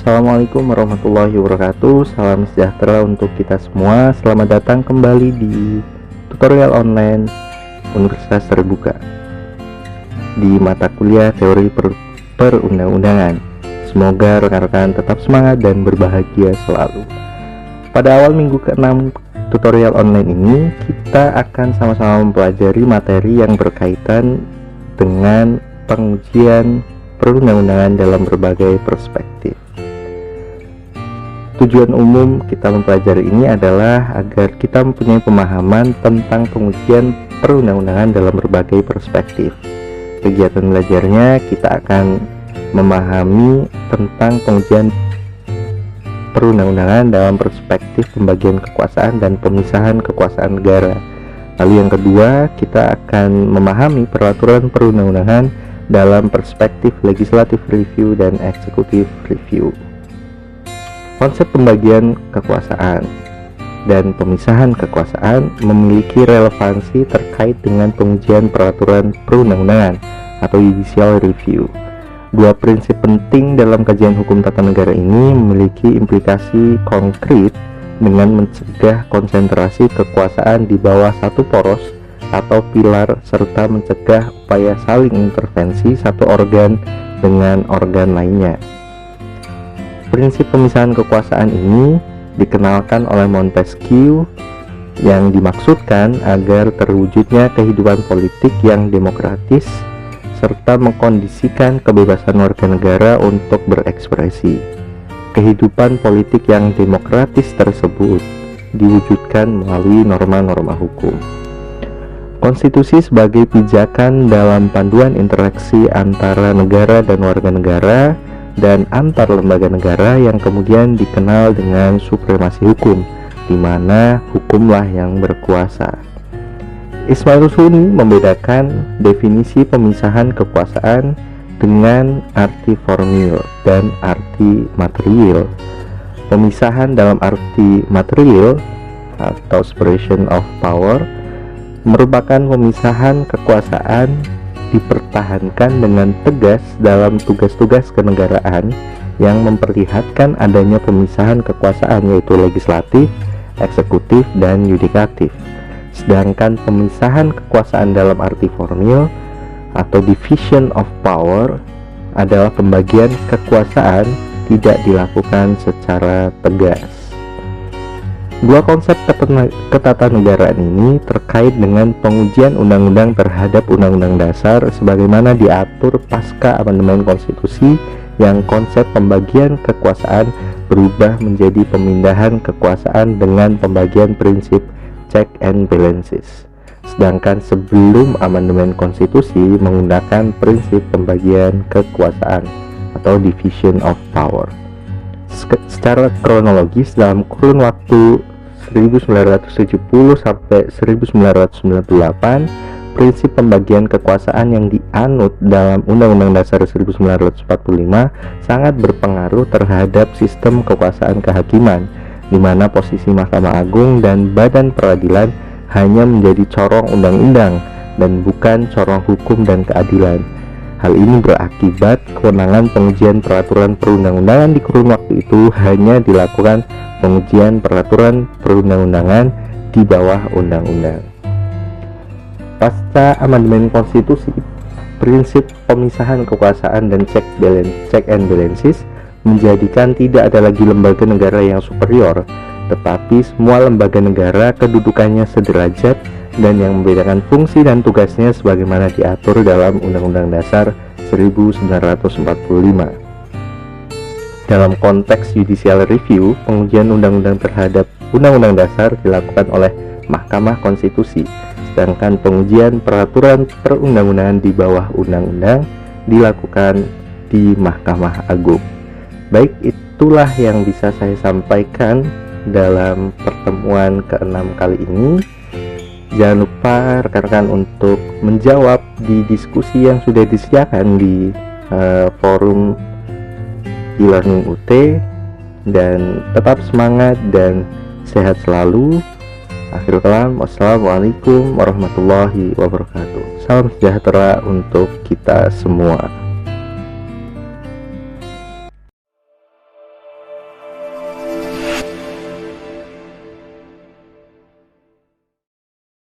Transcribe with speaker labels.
Speaker 1: Assalamualaikum warahmatullahi wabarakatuh. Salam sejahtera untuk kita semua. Selamat datang kembali di tutorial online Universitas Terbuka di mata kuliah teori perundang-undangan. Semoga rekan-rekan tetap semangat dan berbahagia selalu. Pada awal minggu ke-6 tutorial online ini, kita akan sama-sama mempelajari materi yang berkaitan dengan pengujian perundang-undangan dalam berbagai perspektif. Tujuan umum kita mempelajari ini adalah agar kita mempunyai pemahaman tentang pengujian perundang-undangan dalam berbagai perspektif. Kegiatan belajarnya kita akan memahami tentang pengujian perundang-undangan dalam perspektif pembagian kekuasaan dan pemisahan kekuasaan negara. Lalu yang kedua, kita akan memahami peraturan perundang-undangan dalam perspektif legislative review dan executive review. Konsep pembagian kekuasaan dan pemisahan kekuasaan memiliki relevansi terkait dengan pengujian peraturan perundang-undangan atau judicial review. Dua prinsip penting dalam kajian hukum tata negara ini memiliki implikasi konkret dengan mencegah konsentrasi kekuasaan di bawah satu poros atau pilar, serta mencegah upaya saling intervensi satu organ dengan organ lainnya. Prinsip pemisahan kekuasaan ini dikenalkan oleh Montesquieu, yang dimaksudkan agar terwujudnya kehidupan politik yang demokratis serta mengkondisikan kebebasan warga negara untuk berekspresi. Kehidupan politik yang demokratis tersebut diwujudkan melalui norma-norma hukum. Konstitusi sebagai pijakan dalam panduan interaksi antara negara dan warga negara dan antar lembaga negara yang kemudian dikenal dengan supremasi hukum, di mana hukumlah yang berkuasa. Ismail Suni membedakan definisi pemisahan kekuasaan dengan arti formil dan arti material. Pemisahan dalam arti material atau separation of power merupakan pemisahan kekuasaan dipertahankan dengan tegas dalam tugas-tugas kenegaraan yang memperlihatkan adanya pemisahan kekuasaan, yaitu legislatif, eksekutif, dan yudikatif. Sedangkan pemisahan kekuasaan dalam arti formil atau division of power adalah pembagian kekuasaan tidak dilakukan secara tegas. Dua konsep ketatanegaraan ini terkait dengan pengujian undang-undang terhadap Undang-Undang Dasar sebagaimana diatur pasca amandemen konstitusi, yang konsep pembagian kekuasaan berubah menjadi pemindahan kekuasaan dengan pembagian prinsip check and balances. Sedangkan sebelum amandemen konstitusi menggunakan prinsip pembagian kekuasaan atau division of power. Secara kronologis dalam kurun waktu 1970 sampai 1998, prinsip pembagian kekuasaan yang dianut dalam Undang-Undang Dasar 1945 sangat berpengaruh terhadap sistem kekuasaan kehakiman, di mana posisi Mahkamah Agung dan Badan Peradilan hanya menjadi corong undang-undang dan bukan corong hukum dan keadilan. Hal ini berakibat kewenangan pengujian peraturan perundang-undangan di kurun waktu itu hanya dilakukan pengujian peraturan perundang-undangan di bawah undang-undang. Pasca amandemen konstitusi, prinsip pemisahan kekuasaan dan check and balances menjadikan tidak ada lagi lembaga negara yang superior, tetapi semua lembaga negara kedudukannya sederajat dan yang membedakan fungsi dan tugasnya sebagaimana diatur dalam Undang-Undang Dasar 1945. Dalam konteks judicial review, pengujian undang-undang terhadap Undang-Undang Dasar dilakukan oleh Mahkamah Konstitusi, sedangkan pengujian peraturan perundang-undangan di bawah undang-undang dilakukan di Mahkamah Agung. Baik, itulah yang bisa saya sampaikan dalam pertemuan ke-6 kali ini. Jangan lupa rekan-rekan untuk menjawab di diskusi yang sudah disediakan di forum e-learning UT, dan tetap semangat dan sehat selalu. Akhirul kalam, wassalamualaikum warahmatullahi wabarakatuh. Salam sejahtera untuk kita semua.